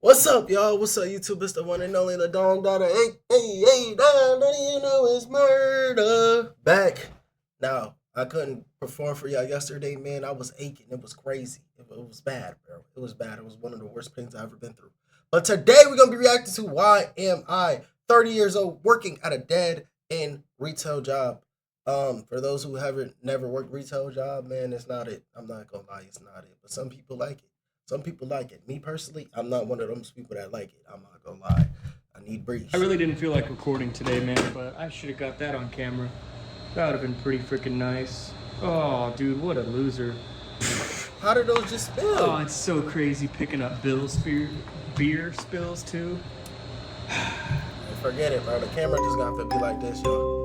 What's up, y'all? What's up, YouTube? It's the one and only the Dong Daughter. Hey, Dong, don't you know it's murder? Back. Now, I couldn't perform for y'all yesterday, man. I was aching. It was crazy. It was bad, bro. It was bad. It was one of the worst pains I've ever been through. But today, we're going to be reacting to Why Am I 30 years old working at a dead end retail job. For those who haven't never worked retail job, man, it's not it. I'm not gonna lie, it's not it. But some people like it. Some people like it. Me personally, I'm not one of those people that like it. I'm not gonna lie. I need I breeze. really didn't feel like recording today, man, but I should have got that on camera. That would have been pretty freaking nice. Oh, dude, what a loser. How did those just Oh, spill? it's so crazy picking up beer spills, too. Forget it, bro. The camera just got to be like this, yo.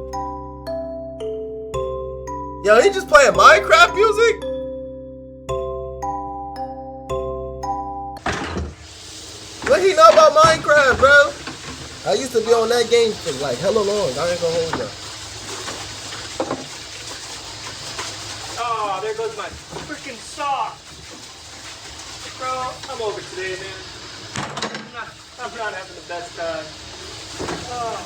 Yo, he just playing Minecraft music? What he know about Minecraft, bro? I used to be on that game for like hella long. I ain't gonna hold you. Oh, there goes my freaking sock. Bro, I'm over today, man. I'm not having the best time. Oh,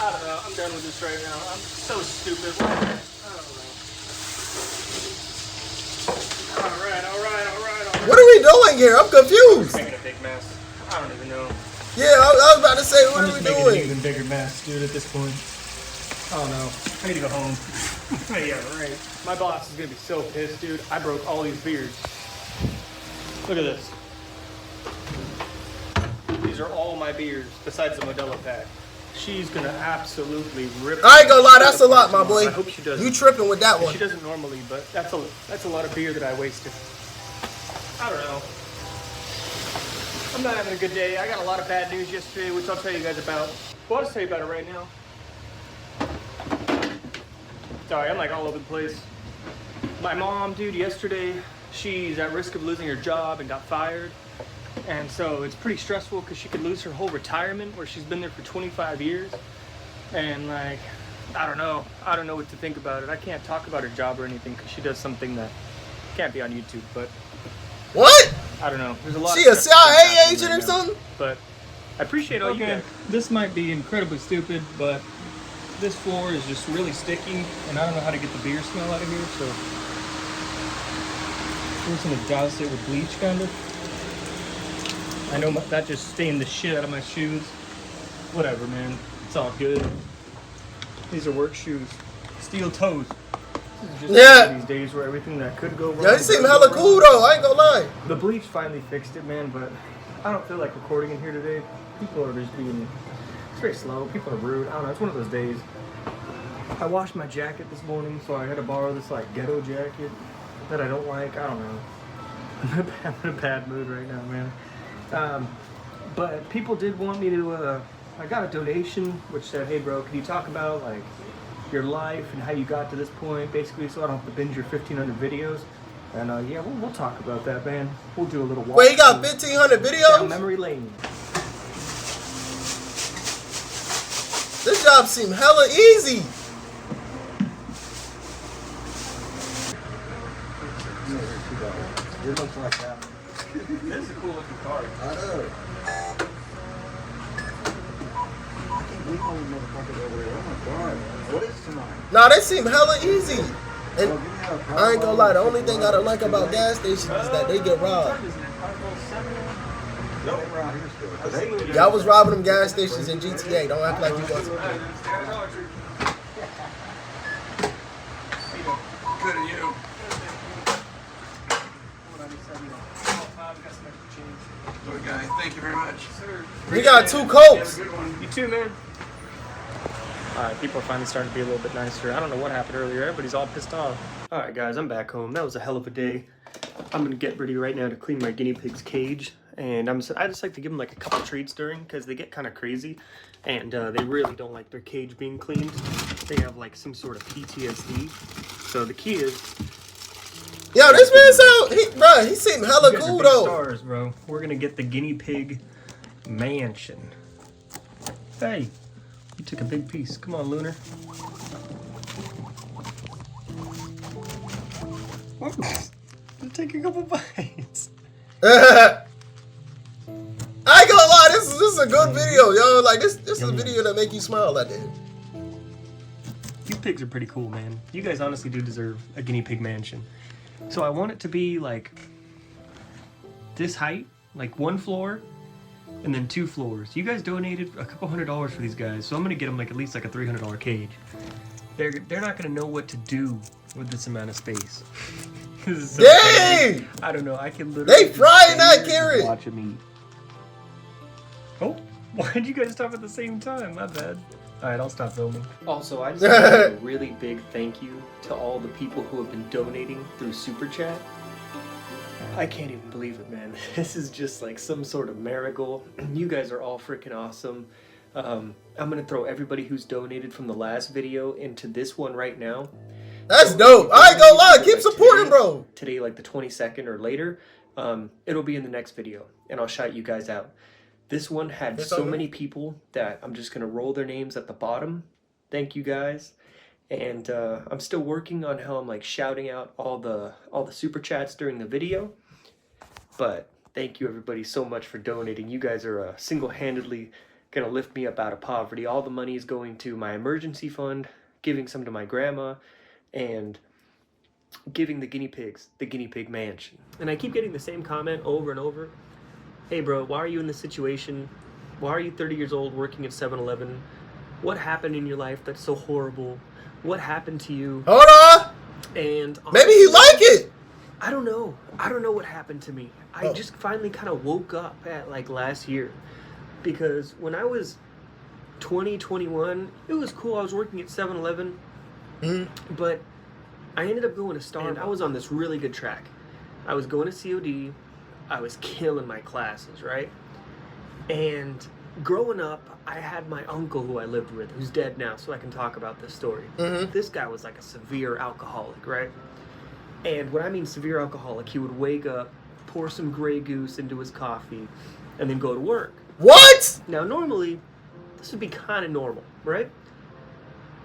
I don't know. I'm done with this right now. I'm so stupid. I don't know. All right. What are we doing here? I'm confused. Making a big mess. I don't even know. Yeah, I was about to say, what I'm are we just making an doing? even bigger mess, dude, at this point. Oh no. I need to go home. Yeah, right. My boss is gonna be so pissed, dude. I broke all these beers. Look at this. These are all my beers, besides the Modelo pack. She's gonna absolutely rip. I ain't gonna lie, that's a lot, my boy. I hope she doesn't. You tripping with that And one. she doesn't normally, but that's a lot of beer that I wasted. I don't know. I'm not having a good day. I got a lot of bad news yesterday, which I'll tell you guys about. Well, I'll just tell you about it right now. Sorry, I'm like all over the place. My mom, dude, yesterday, she's at risk of losing her job and got fired. And so it's pretty stressful because she could lose her whole retirement where she's been there for 25 years. And like, I don't know what to think about it. I can't talk about her job or anything because she does something that can't be on YouTube, but What? I don't know. There's a lot She of a stuff that's CIA happening agent right or now. something? But I appreciate all you guys. This might be incredibly stupid, but this floor is just really sticky, and I don't know how to get the beer smell out of here, so we're just gonna douse it with bleach, kind of. I know that just stained the shit out of my shoes. Whatever, man. It's all good. These are work shoes. Steel toes. This is just Yeah. one of these days where everything that could go wrong. Yo, he seem does hella go cool wrong. though. I ain't gonna lie. The bleach finally fixed it, man, but I don't feel like recording in here today. People are just being, it's very slow. People are rude. I don't know. It's one of those days. I washed my jacket this morning, so I had to borrow this like ghetto jacket that I don't like. I don't know. I'm in a bad mood right now, man. But people did want me to, I got a donation which said, hey bro, can you talk about like your life and how you got to this point, basically, so I don't have to binge your 1,500 videos. And yeah, we'll talk about that, man. We'll do a little walk. Wait, he got 1,500 down videos? memory lane. This job seem hella easy. It looks like that. This is a cool looking car. I know. I can't believe all these motherfuckers over there. Oh my god. What is tonight? Nah, they seem hella easy. And Well, give me a I ain't gonna lie, the only thing I don't like about gas stations is that they get robbed. Nope. Around here still. 'Cause they- Y'all was robbing them gas stations in GTA. Don't act like you wasn't. Good at you. Good guy. Thank you very much. We got 2 Cokes. You too, man. Alright, people are finally starting to be a little bit nicer. I don't know what happened earlier. Everybody's all pissed off. Alright, guys, I'm back home. That was a hell of a day. I'm gonna get ready right now to clean my guinea pig's cage. And I just like to give them like a couple treats during, because they get kind of crazy. And they really don't like their cage being cleaned. They have like some sort of PTSD. So the key is, Yo, this man sound, he seem hella you guys are cool big though. stars, bro. We're gonna get the guinea pig mansion. Hey, you took a big piece. Come on, Lunar. Ooh, take a couple bites. this is a good video, yo. Like this is a video that make you smile like that. These pigs are pretty cool, man. You guys honestly do deserve a guinea pig mansion. So I want it to be like this height, like 1 floor, and then 2 floors. You guys donated a couple $100 for these guys, so I'm gonna get them like at least like a $300 cage. They're not gonna know what to do with this amount of space. This is so Dang! funny. I don't know. I can literally They frying that stand here carrot. and watch them eat. Oh, why'd you guys stop at the same time? My bad. All right, I'll stop filming. Also, I just want to give a really big thank you to all the people who have been donating through Super Chat. I can't even believe it, man. This is just like some sort of miracle. You guys are all freaking awesome. I'm gonna throw everybody who's donated from the last video into this one right now. That's dope. I ain't gonna lie. Keep supporting, bro. Today, like the 22nd or later, it'll be in the next video, and I'll shout you guys out. This one had so many people that I'm just gonna roll their names at the bottom. Thank you guys, and I'm still working on how I'm like shouting out all the super chats during the video. But thank you everybody so much for donating. You guys are single-handedly gonna lift me up out of poverty. All the money is going to my emergency fund, giving some to my grandma, and giving the guinea pigs the guinea pig mansion. And I keep getting the same comment over and over. Hey bro, why are you in this situation? Why are you 30 years old working at 7-Eleven? What happened in your life that's so horrible? What happened to you? Hold on. And Maybe he like it. I don't know. I don't know what happened to me. I just finally kind of woke up at like last year. Because when I was 20, 21, it was cool. I was working at 7-Eleven. But I ended up going to Starbucks. And I was on this really good track. I was going to COD. I was killing my classes, right? And growing up, I had my uncle who I lived with, who's dead now, so I can talk about this story. This guy was like a severe alcoholic, right? And when I mean severe alcoholic, he would wake up, pour some Grey Goose into his coffee, and then go to work. What? Now, normally, this would be kind of normal, right?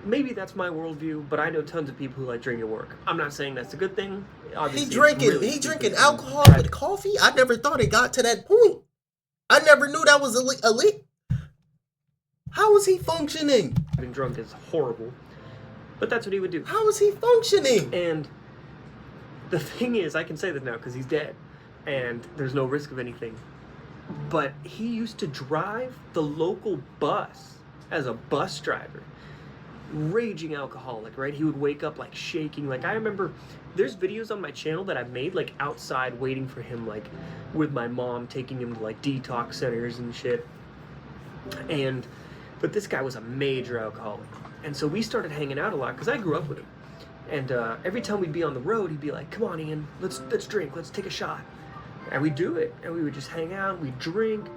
Maybe that's my worldview, but I know tons of people who like drinking at work. I'm not saying that's a good thing. Obviously, He drinking alcohol with coffee? I never thought it got to that point. I never knew that was elite. How was he functioning? Being drunk is horrible, but that's what he would do. How was he functioning? And the thing is, I can say this now because he's dead, and there's no risk of anything. But he used to drive the local bus as a bus driver. Raging alcoholic, right? He would wake up like shaking. Like I remember there's videos on my channel that I've made like outside waiting for him, like with my mom, taking him to like detox centers and shit. But this guy was a major alcoholic. And so we started hanging out a lot because I grew up with him. And every time we'd be on the road, he'd be like, come on, Ian, let's drink, let's take a shot. And we'd do it. And we would just hang out, we'd drink.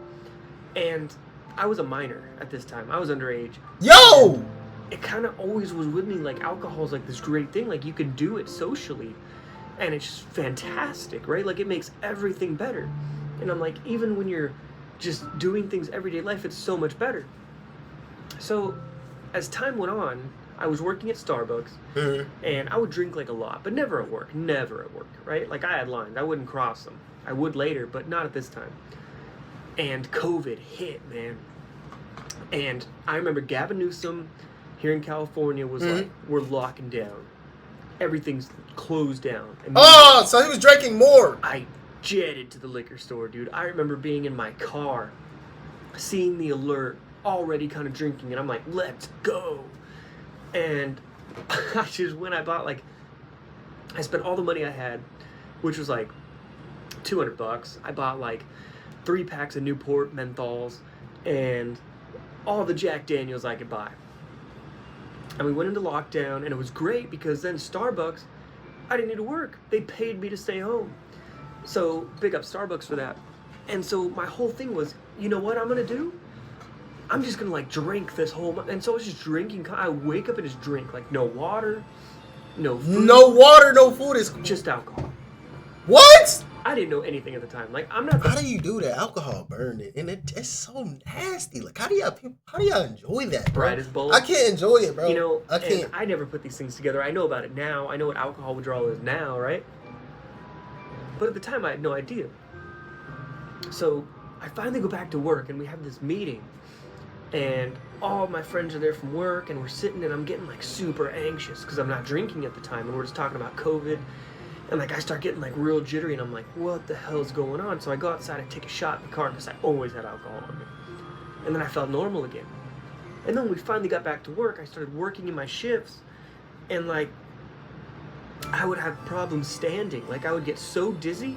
And I was a minor at this time. I was underage. Yo! It kind of always was with me, like alcohol's like this great thing, like you can do it socially and it's just fantastic, right? Like it makes everything better. And I'm like, even when you're just doing things everyday life, it's so much better. So as time went on, I was working at Starbucks and I would drink like a lot, but never at work, right? Like I had lines, I wouldn't cross them. I would later, but not at this time. And COVID hit, man. And I remember Gavin Newsom here in California was like, we're locking down. Everything's closed down. Oh, so he was drinking more. I jetted to the liquor store, dude. I remember being in my car, seeing the alert, already kind of drinking, and I'm like, let's go. And I just went, I spent all the money I had, which was like $200. I bought like 3 packs of Newport menthols and all the Jack Daniels I could buy. And we went into lockdown, and it was great because then Starbucks, I didn't need to work. They paid me to stay home. So big up Starbucks for that. And so my whole thing was, you know what I'm going to do? I'm just going to like drink this whole month. And so I was just drinking. I wake up and just drink. Like no water, no food. No water, no food. Is just alcohol. What? I didn't know anything at the time. Like I'm not. How do you do that? Alcohol burned it, and it's so nasty. Like how do y'all enjoy that, bro? Bright as bull. I can't enjoy it, bro. You know, I can't. And I never put these things together. I know about it now. I know what alcohol withdrawal is now, right? But at the time, I had no idea. So I finally go back to work, and we have this meeting, and all my friends are there from work, and we're sitting, and I'm getting like super anxious because I'm not drinking at the time, and we're just talking about COVID, and like I start getting like real jittery, and I'm like, what the hell's going on? So I go outside and take a shot in the car because I always had alcohol on me, and then I felt normal again. And then when we finally got back to work, I started working in my shifts, and like I would have problems standing. Like I would get so dizzy,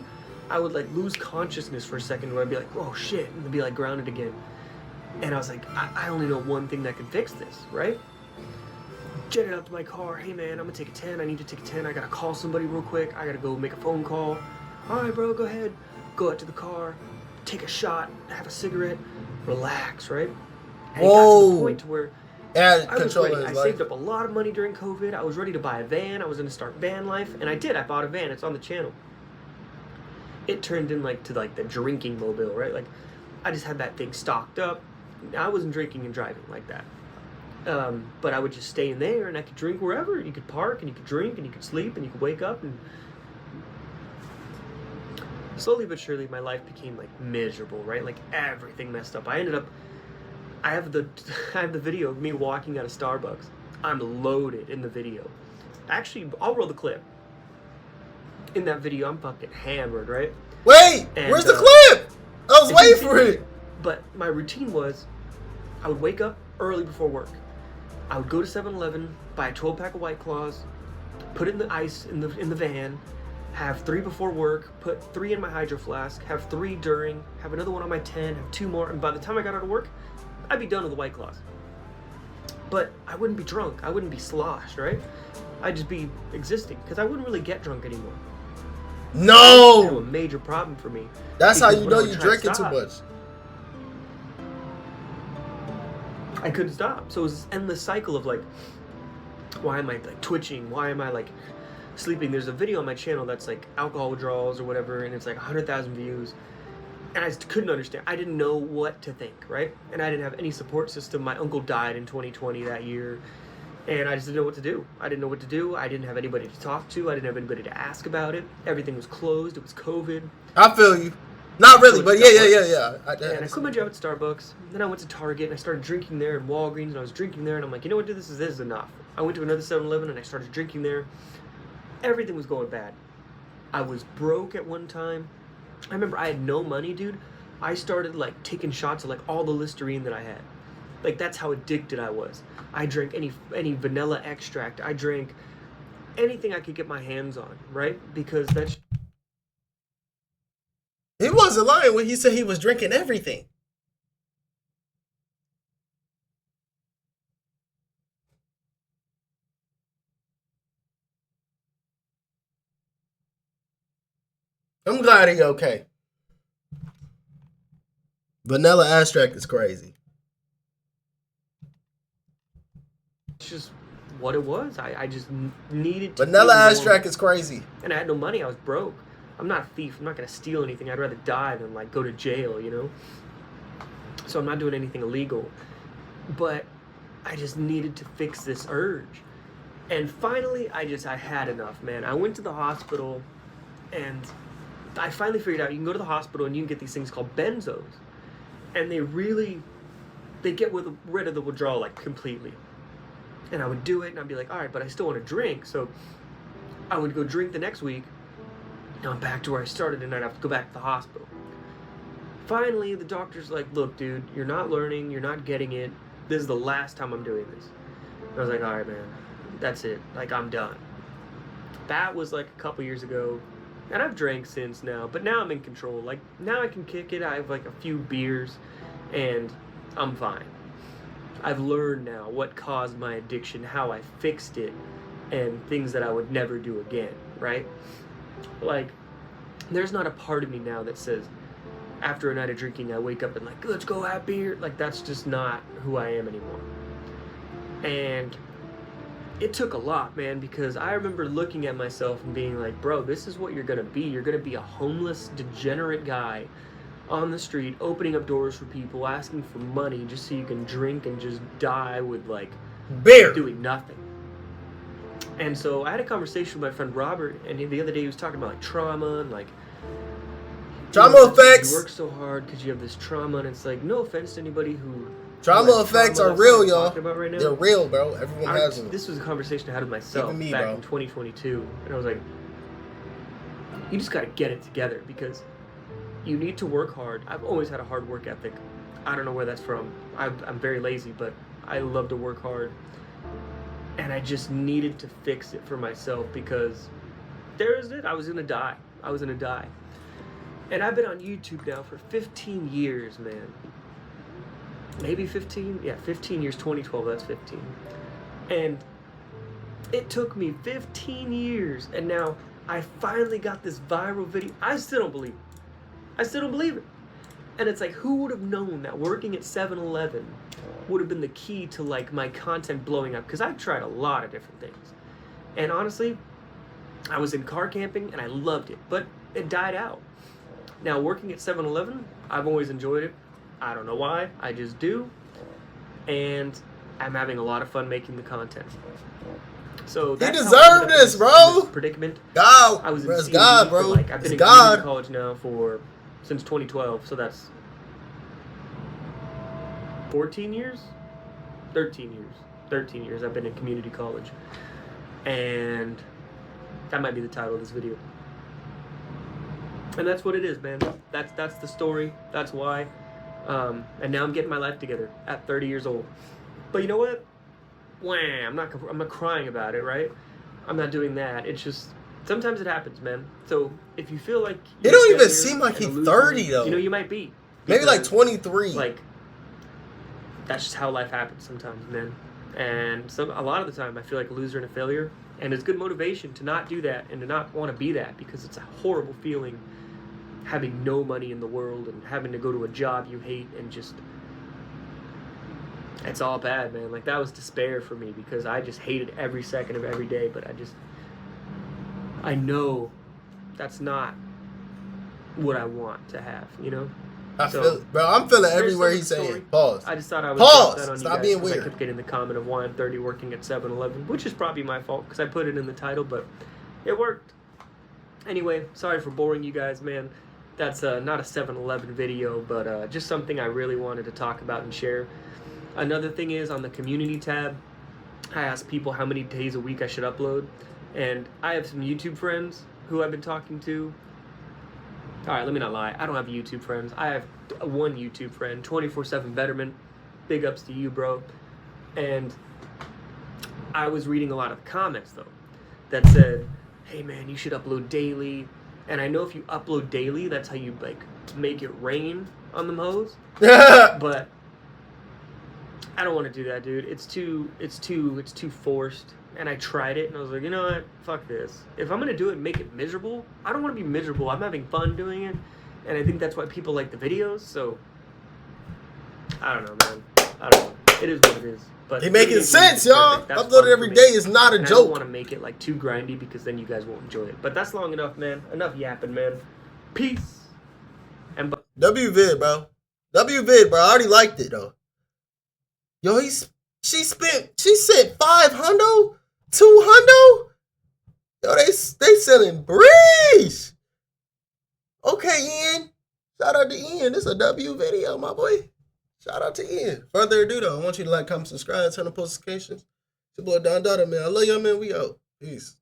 I would like lose consciousness for a second, where I'd be like, oh shit, and then be like grounded again. And I was like, I only know one thing that can fix this, right? Jetted out to my car. Hey man, I'm gonna take a 10. I need to take a 10. I gotta call somebody real quick. I gotta go make a phone call. All right, bro, go ahead. Go out to the car, take a shot, have a cigarette, relax, right? And it got to the point to where And I was controlling ready. I his life. saved up a lot of money during COVID. I was ready to buy a van. I was gonna start van life, and I did. I bought a van. It's on the channel. It turned in like to like the drinking mobile, right? Like I just had that thing stocked up. I wasn't drinking and driving like that. But I would just stay in there, and I could drink wherever. You could park, and you could drink, and you could sleep, and you could wake up, and slowly but surely my life became like miserable, right? Like everything messed up. I have the video of me walking out of Starbucks. I'm loaded in the video. Actually, I'll roll the clip. In that video, I'm fucking hammered, right? Wait, And, where's the clip? I was It's waiting in for it. But my routine was, I would wake up early before work. I would go to 7-Eleven, buy a 12-pack of White Claws, put it in the ice in the van, have 3 before work, put 3 in my hydro flask, have 3 during, have another one on my 10, have 2 more, and by the time I got out of work, I'd be done with the White Claws. But I wouldn't be drunk. I wouldn't be sloshed, right? I'd just be existing, because I wouldn't really get drunk anymore. That was a No, major problem for me. that's how Because you when I know would you're try to drinking too stop, much. I couldn't stop. So it was this endless cycle of like, why am I like twitching? Why am I like sleeping? There's a video on my channel that's like alcohol withdrawals or whatever, and it's like 100,000 views. And I just couldn't understand. I didn't know what to think, right? And I didn't have any support system. My uncle died in 2020 that year, and I just didn't know what to do. I didn't know what to do. I didn't have anybody to talk to. I didn't have anybody to ask about it. Everything was closed. It was COVID. I feel you. Not really, So but it's yeah. And I quit my job at Starbucks. Then I went to Target and I started drinking there, and Walgreens, and I was drinking there, and I'm like, you know what, dude, this is enough. I went to another 7-Eleven and I started drinking there. Everything was going bad. I was broke at one time. I remember I had no money, dude. I started like taking shots of like all the Listerine that I had. Like that's how addicted I was. I drank any vanilla extract. I drank anything I could get my hands on, right? Because that's He wasn't lying when he said he was drinking everything. I'm glad he okay. Vanilla extract is crazy. just what it was. I just needed to Vanilla feel extract normal. is crazy. And I had no money. I was broke. I'm not a thief. I'm not gonna steal anything. I'd rather die than like go to jail, you know. So I'm not doing anything illegal. But I just needed to fix this urge. And finally, I had enough, man. I went to the hospital, and I finally figured out you can go to the hospital and you can get these things called benzos, and they get rid of the withdrawal like completely. And I would do it, and I'd be like, all right, but I still want to drink. So I would go drink the next week. Now I'm back to where I started, and I'd have to go back to the hospital. Finally, the doctor's like, look, dude, you're not learning, you're not getting it. This is the last time I'm doing this. And I was like, all right, man, that's it. Like, I'm done. That was like a couple years ago. And I've drank since now, but now I'm in control. Like, now I can kick it. I have like a few beers, and I'm fine. I've learned now what caused my addiction, how I fixed it, and things that I would never do again, right? Like, there's not a part of me now that says, after a night of drinking, I wake up and like, let's go have beer. Like, that's just not who I am anymore. And it took a lot, man, because I remember looking at myself and being like, bro, this is what you're gonna be. You're gonna be a homeless, degenerate guy on the street, opening up doors for people, asking for money just so you can drink and just die with like Beer. doing nothing. And so I had a conversation with my friend Robert, and the other day he was talking about like trauma and like Trauma effects. You work so hard because you have this trauma, and it's like, no offense to anybody who. Trauma has effects trauma, are that's real, what I'm y'all. talking about right now. They're real, bro. Everyone has them. This was a conversation I had with myself Even me, back bro. in 2022, and I was like, you just got to get it together because you need to work hard. I've always had a hard work ethic. I don't know where that's from. I'm very lazy, but I love to work hard. And I just needed to fix it for myself because there's it. I was going to die. And I've been on YouTube now for 15 years, man. Maybe 15? Yeah, 15 years, 2012, that's 15. And it took me 15 years, and now I finally got this viral video. I still don't believe it. And it's like, who would have known that working at 7-Eleven would have been the key to like my content blowing up? Because I've tried a lot of different things. And honestly, I was in car camping and I loved it, but it died out. Now working at 7-Eleven, I've always enjoyed it. I don't know why, I just do. And I'm having a lot of fun making the content. So You that's how I deserve ended up this, in bro. this predicament. God, I was in bro, it's CME God, for, bro. like, I've been It's in God. community college now since 2012, so that's 14 years? 13 years. 13 years I've been in community college. And that might be the title of this video. And that's what it is, man. That's the story. That's why. And now I'm getting my life together at 30 years old. But you know what? I'm not crying about it, right? I'm not doing that. It's just sometimes it happens, man. So if you feel like It don't even seem like he's 30 though. you know, you might be. Maybe like Because, 23. like, that's just how life happens sometimes, man. And a lot of the time I feel like a loser and a failure. And it's good motivation to not do that and to not want to be that, because it's a horrible feeling having no money in the world and having to go to a job you hate and just, it's all bad, man. Like, that was despair for me because I just hated every second of every day, but I know that's not what I want to have, you know? I feel it. Bro, I'm feeling Here's everywhere some he's of the saying. story. Pause. I just thought I would Pause. drop that on Stop you guys being 'cause weird. I kept getting the comment of why I'm 30 working at 7-Eleven, which is probably my fault because I put it in the title, but it worked. Anyway, sorry for boring you guys, man. That's not a 7-Eleven video, but just something I really wanted to talk about and share. Another thing is, on the community tab, I asked people how many days a week I should upload, and I have some YouTube friends who I've been talking to. Alright, let me not lie. I don't have YouTube friends. I have one YouTube friend, 24/7 Betterment. Big ups to you, bro. And I was reading a lot of the comments, though, that said, hey, man, you should upload daily. And I know if you upload daily, that's how you, like, make it rain on them hoes. But I don't want to do that, dude. It's too forced. And I tried it, and I was like, you know what? Fuck this. If I'm gonna do it and make it miserable, I don't want to be miserable. I'm having fun doing it, and I think that's why people like the videos. So I don't know, man. I don't know. It is what it is. But He making 30 sense, is y'all. perfect. That's Upload fun it for every me. day is not a And I don't joke. want to make it like too grindy because then you guys won't enjoy it. But that's long enough, man. Enough yapping, man. Peace. And WVid, bro. WVid, bro. I already liked it though. Yo, she sent 500, 200. Yo, they selling breeze. Okay, Ian. Shout out to Ian. This is a W video, my boy. Shout out to Ian. Further ado though, I want you to like, comment, subscribe, turn on post notifications. It's your boy Don Dada, man. I love y'all, man. We out. Peace.